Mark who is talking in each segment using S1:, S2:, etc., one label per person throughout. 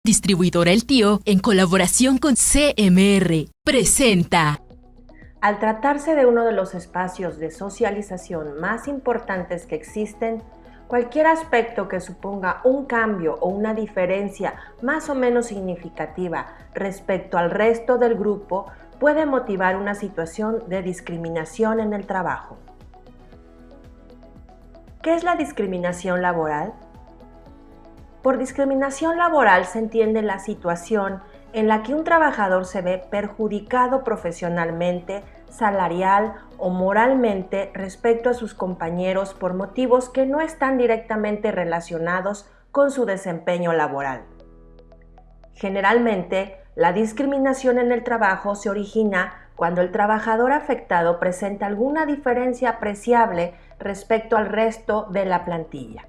S1: Distribuidora El Tío, en colaboración con CMR, presenta.
S2: Al tratarse de uno de los espacios de socialización más importantes que existen, cualquier aspecto que suponga un cambio o una diferencia más o menos significativa respecto al resto del grupo puede motivar una situación de discriminación en el trabajo. ¿Qué es la discriminación laboral? Por discriminación laboral se entiende la situación en la que un trabajador se ve perjudicado profesionalmente, salarial o moralmente respecto a sus compañeros por motivos que no están directamente relacionados con su desempeño laboral. Generalmente, la discriminación en el trabajo se origina cuando el trabajador afectado presenta alguna diferencia apreciable respecto al resto de la plantilla.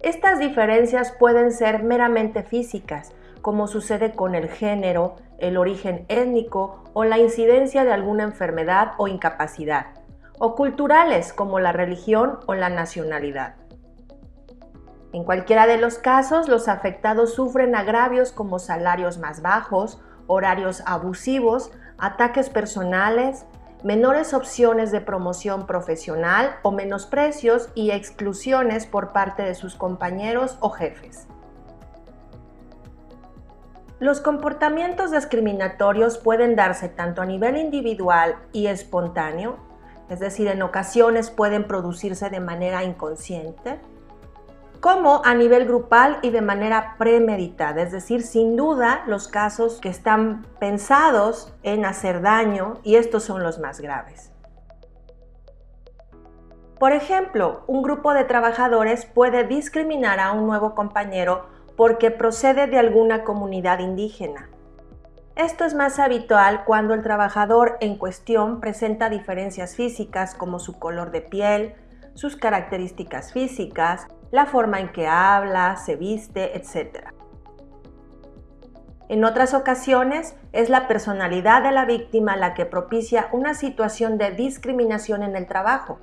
S2: Estas diferencias pueden ser meramente físicas, como sucede con el género, el origen étnico o la incidencia de alguna enfermedad o incapacidad, o culturales como la religión o la nacionalidad. En cualquiera de los casos, los afectados sufren agravios como salarios más bajos, horarios abusivos, ataques personales, menores opciones de promoción profesional o menosprecios y exclusiones por parte de sus compañeros o jefes. Los comportamientos discriminatorios pueden darse tanto a nivel individual y espontáneo, es decir, en ocasiones pueden producirse de manera inconsciente, como a nivel grupal y de manera premeditada, es decir, sin duda los casos que están pensados en hacer daño, y estos son los más graves. Por ejemplo, un grupo de trabajadores puede discriminar a un nuevo compañero porque procede de alguna comunidad indígena. Esto es más habitual cuando el trabajador en cuestión presenta diferencias físicas como su color de piel, sus características físicas, la forma en que habla, se viste, etc. En otras ocasiones, es la personalidad de la víctima la que propicia una situación de discriminación en el trabajo,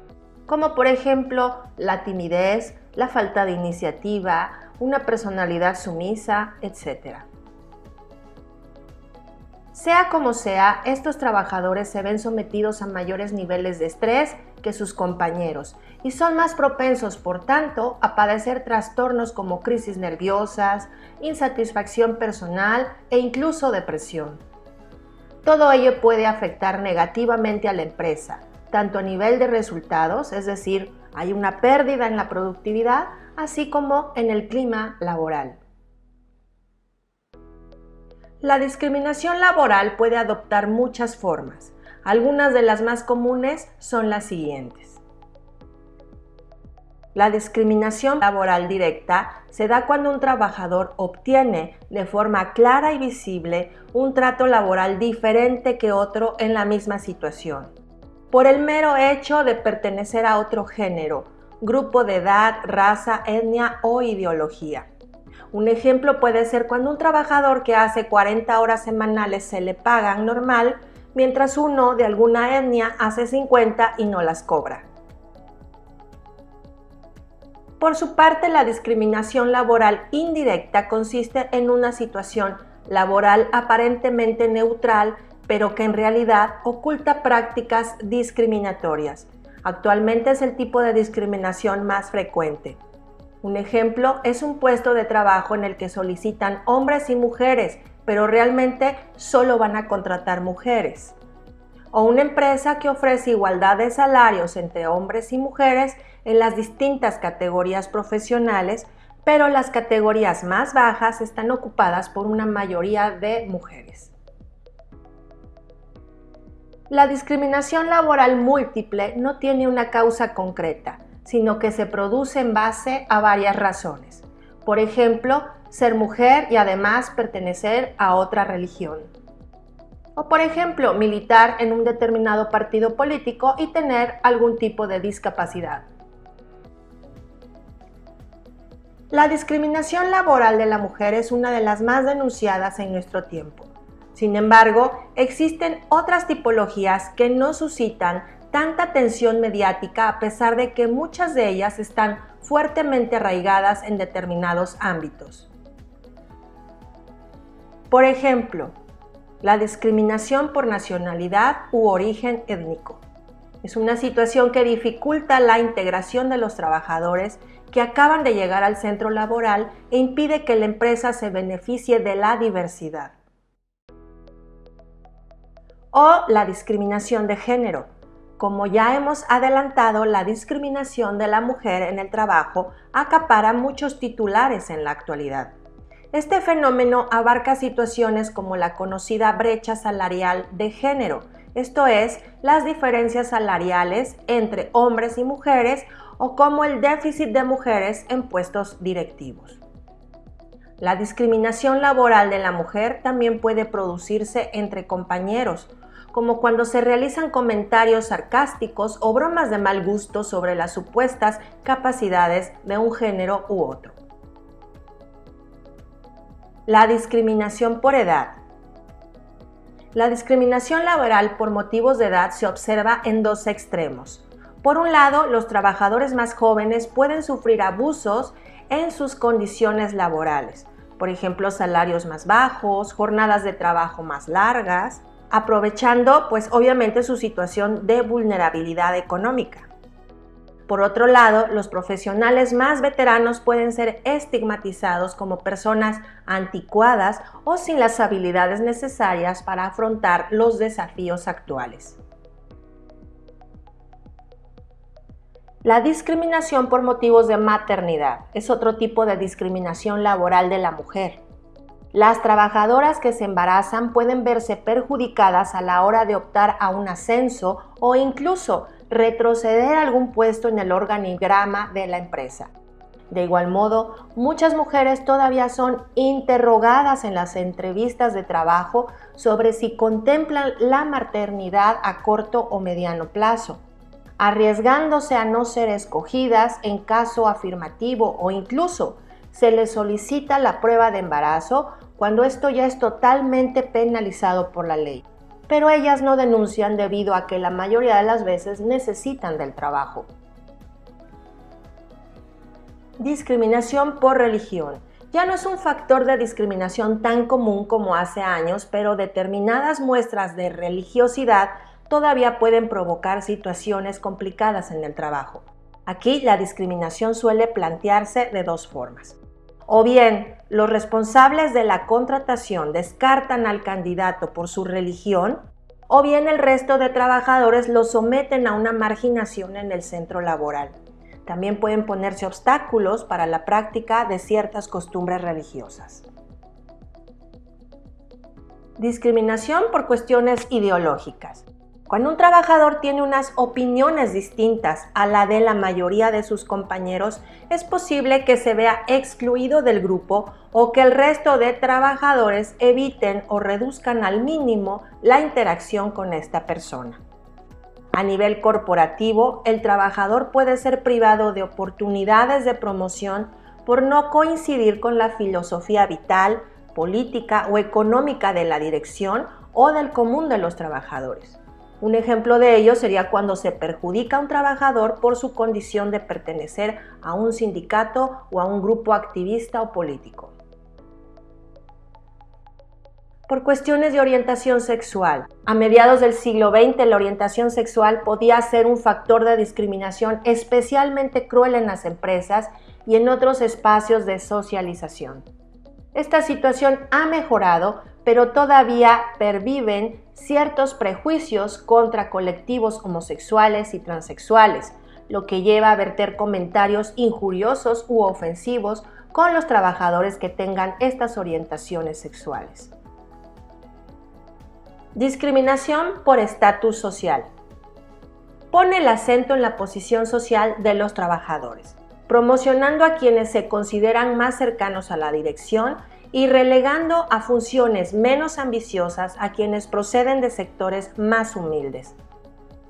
S2: como por ejemplo la timidez, la falta de iniciativa, una personalidad sumisa, etc. Sea como sea, estos trabajadores se ven sometidos a mayores niveles de estrés que sus compañeros y son más propensos, por tanto, a padecer trastornos como crisis nerviosas, insatisfacción personal e incluso depresión. Todo ello puede afectar negativamente a la empresa, tanto a nivel de resultados, es decir, hay una pérdida en la productividad, así como en el clima laboral. La discriminación laboral puede adoptar muchas formas. Algunas de las más comunes son las siguientes. La discriminación laboral directa se da cuando un trabajador obtiene de forma clara y visible un trato laboral diferente que otro en la misma situación, por el mero hecho de pertenecer a otro género, grupo de edad, raza, etnia o ideología. Un ejemplo puede ser cuando un trabajador que hace 40 horas semanales se le pagan normal, mientras uno de alguna etnia hace 50 y no las cobra. Por su parte, la discriminación laboral indirecta consiste en una situación laboral aparentemente neutral, pero que en realidad oculta prácticas discriminatorias. Actualmente es el tipo de discriminación más frecuente. Un ejemplo es un puesto de trabajo en el que solicitan hombres y mujeres, pero realmente solo van a contratar mujeres. O una empresa que ofrece igualdad de salarios entre hombres y mujeres en las distintas categorías profesionales, pero las categorías más bajas están ocupadas por una mayoría de mujeres. La discriminación laboral múltiple no tiene una causa concreta, sino que se produce en base a varias razones. Por ejemplo, ser mujer y además pertenecer a otra religión. O por ejemplo, militar en un determinado partido político y tener algún tipo de discapacidad. La discriminación laboral de la mujer es una de las más denunciadas en nuestro tiempo. Sin embargo, existen otras tipologías que no suscitan tanta atención mediática a pesar de que muchas de ellas están fuertemente arraigadas en determinados ámbitos. Por ejemplo, la discriminación por nacionalidad u origen étnico. Es una situación que dificulta la integración de los trabajadores que acaban de llegar al centro laboral e impide que la empresa se beneficie de la diversidad. O la discriminación de género. Como ya hemos adelantado, la discriminación de la mujer en el trabajo acapara muchos titulares en la actualidad. Este fenómeno abarca situaciones como la conocida brecha salarial de género, esto es, las diferencias salariales entre hombres y mujeres o como el déficit de mujeres en puestos directivos. La discriminación laboral de la mujer también puede producirse entre compañeros, como cuando se realizan comentarios sarcásticos o bromas de mal gusto sobre las supuestas capacidades de un género u otro. La discriminación por edad. La discriminación laboral por motivos de edad se observa en dos extremos. Por un lado, los trabajadores más jóvenes pueden sufrir abusos en sus condiciones laborales, por ejemplo, salarios más bajos, jornadas de trabajo más largas, aprovechando obviamente su situación de vulnerabilidad económica. Por otro lado, los profesionales más veteranos pueden ser estigmatizados como personas anticuadas o sin las habilidades necesarias para afrontar los desafíos actuales. La discriminación por motivos de maternidad es otro tipo de discriminación laboral de la mujer. Las trabajadoras que se embarazan pueden verse perjudicadas a la hora de optar a un ascenso o incluso retroceder a algún puesto en el organigrama de la empresa. De igual modo, muchas mujeres todavía son interrogadas en las entrevistas de trabajo sobre si contemplan la maternidad a corto o mediano plazo, arriesgándose a no ser escogidas en caso afirmativo o incluso se les solicita la prueba de embarazo cuando esto ya es totalmente penalizado por la ley. Pero ellas no denuncian debido a que la mayoría de las veces necesitan del trabajo. Discriminación por religión. Ya no es un factor de discriminación tan común como hace años, pero determinadas muestras de religiosidad todavía pueden provocar situaciones complicadas en el trabajo. Aquí la discriminación suele plantearse de dos formas. O bien, los responsables de la contratación descartan al candidato por su religión, o bien el resto de trabajadores lo someten a una marginación en el centro laboral. También pueden ponerse obstáculos para la práctica de ciertas costumbres religiosas. Discriminación por cuestiones ideológicas. Cuando un trabajador tiene unas opiniones distintas a la de la mayoría de sus compañeros, es posible que se vea excluido del grupo o que el resto de trabajadores eviten o reduzcan al mínimo la interacción con esta persona. A nivel corporativo, el trabajador puede ser privado de oportunidades de promoción por no coincidir con la filosofía vital, política o económica de la dirección o del común de los trabajadores. Un ejemplo de ello sería cuando se perjudica a un trabajador por su condición de pertenecer a un sindicato o a un grupo activista o político. Por cuestiones de orientación sexual. A mediados del siglo XX, la orientación sexual podía ser un factor de discriminación especialmente cruel en las empresas y en otros espacios de socialización. Esta situación ha mejorado, pero todavía perviven ciertos prejuicios contra colectivos homosexuales y transexuales, lo que lleva a verter comentarios injuriosos u ofensivos con los trabajadores que tengan estas orientaciones sexuales. Discriminación por estatus social. Pone el acento en la posición social de los trabajadores, promocionando a quienes se consideran más cercanos a la dirección y relegando a funciones menos ambiciosas a quienes proceden de sectores más humildes.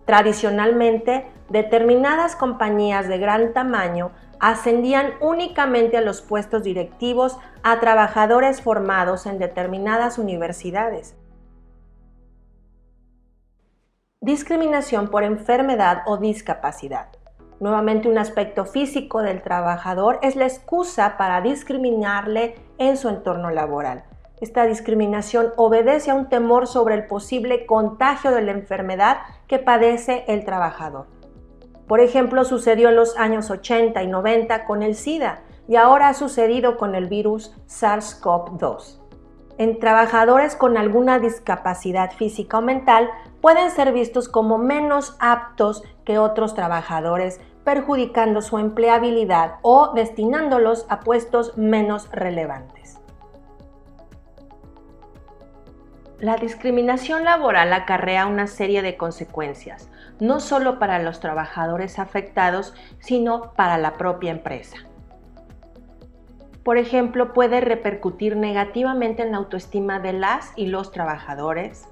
S2: Tradicionalmente, determinadas compañías de gran tamaño ascendían únicamente a los puestos directivos a trabajadores formados en determinadas universidades. Discriminación por enfermedad o discapacidad. Nuevamente, un aspecto físico del trabajador es la excusa para discriminarle en su entorno laboral. Esta discriminación obedece a un temor sobre el posible contagio de la enfermedad que padece el trabajador. Por ejemplo, sucedió en los años 80 y 90 con el SIDA y ahora ha sucedido con el virus SARS-CoV-2. En trabajadores con alguna discapacidad física o mental pueden ser vistos como menos aptos que otros trabajadores, perjudicando su empleabilidad o destinándolos a puestos menos relevantes. La discriminación laboral acarrea una serie de consecuencias, no solo para los trabajadores afectados, sino para la propia empresa. Por ejemplo, puede repercutir negativamente en la autoestima de las y los trabajadores,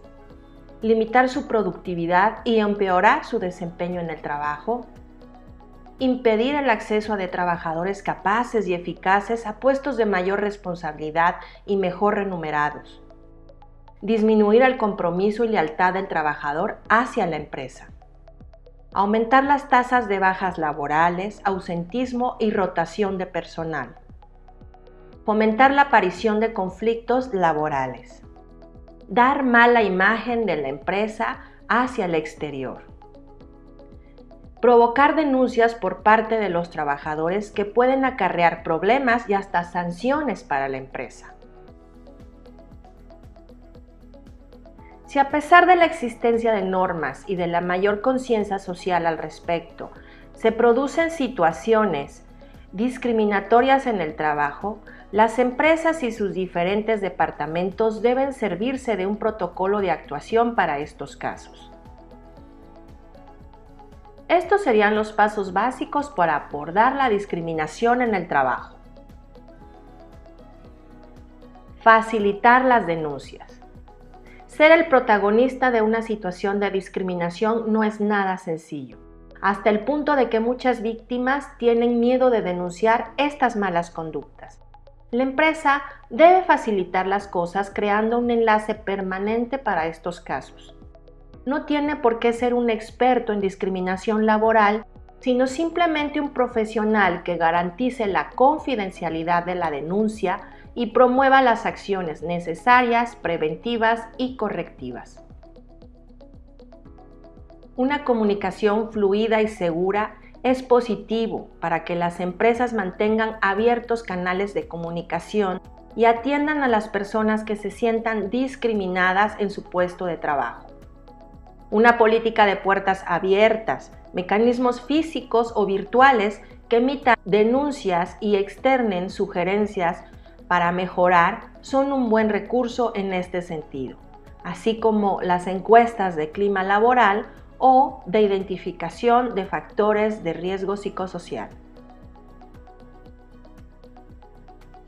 S2: limitar su productividad y empeorar su desempeño en el trabajo, impedir el acceso de trabajadores capaces y eficaces a puestos de mayor responsabilidad y mejor remunerados, disminuir el compromiso y lealtad del trabajador hacia la empresa, aumentar las tasas de bajas laborales, ausentismo y rotación de personal, fomentar la aparición de conflictos laborales, dar mala imagen de la empresa hacia el exterior, provocar denuncias por parte de los trabajadores que pueden acarrear problemas y hasta sanciones para la empresa. Si a pesar de la existencia de normas y de la mayor conciencia social al respecto, se producen situaciones discriminatorias en el trabajo, las empresas y sus diferentes departamentos deben servirse de un protocolo de actuación para estos casos. Estos serían los pasos básicos para abordar la discriminación en el trabajo. Facilitar las denuncias. Ser el protagonista de una situación de discriminación no es nada sencillo, hasta el punto de que muchas víctimas tienen miedo de denunciar estas malas conductas. La empresa debe facilitar las cosas creando un enlace permanente para estos casos. No tiene por qué ser un experto en discriminación laboral, sino simplemente un profesional que garantice la confidencialidad de la denuncia y promueva las acciones necesarias, preventivas y correctivas. Una comunicación fluida y segura es positivo para que las empresas mantengan abiertos canales de comunicación y atiendan a las personas que se sientan discriminadas en su puesto de trabajo. Una política de puertas abiertas, mecanismos físicos o virtuales que emitan denuncias y externen sugerencias para mejorar son un buen recurso en este sentido, así como las encuestas de clima laboral o de identificación de factores de riesgo psicosocial.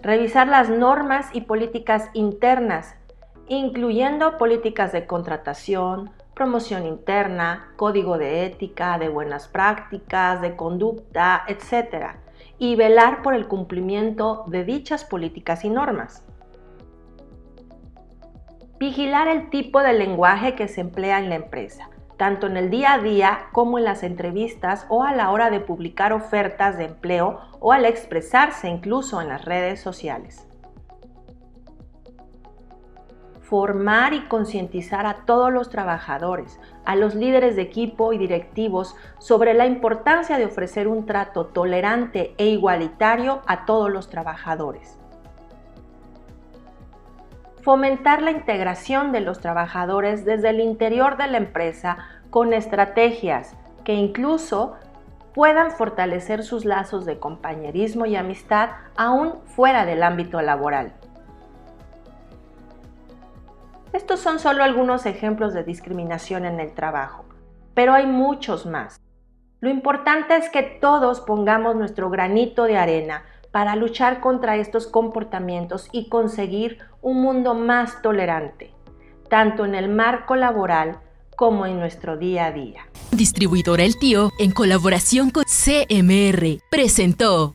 S2: Revisar las normas y políticas internas, incluyendo políticas de contratación, promoción interna, código de ética, de buenas prácticas, de conducta, etc., y velar por el cumplimiento de dichas políticas y normas. Vigilar el tipo de lenguaje que se emplea en la empresa, tanto en el día a día como en las entrevistas o a la hora de publicar ofertas de empleo o al expresarse incluso en las redes sociales. Formar y concientizar a todos los trabajadores, a los líderes de equipo y directivos sobre la importancia de ofrecer un trato tolerante e igualitario a todos los trabajadores. Fomentar la integración de los trabajadores desde el interior de la empresa con estrategias que incluso puedan fortalecer sus lazos de compañerismo y amistad aún fuera del ámbito laboral. Estos son solo algunos ejemplos de discriminación en el trabajo, pero hay muchos más. Lo importante es que todos pongamos nuestro granito de arena para luchar contra estos comportamientos y conseguir un mundo más tolerante, tanto en el marco laboral como en nuestro día a día.
S1: Distribuidora El Tío, en colaboración con CMR, presentó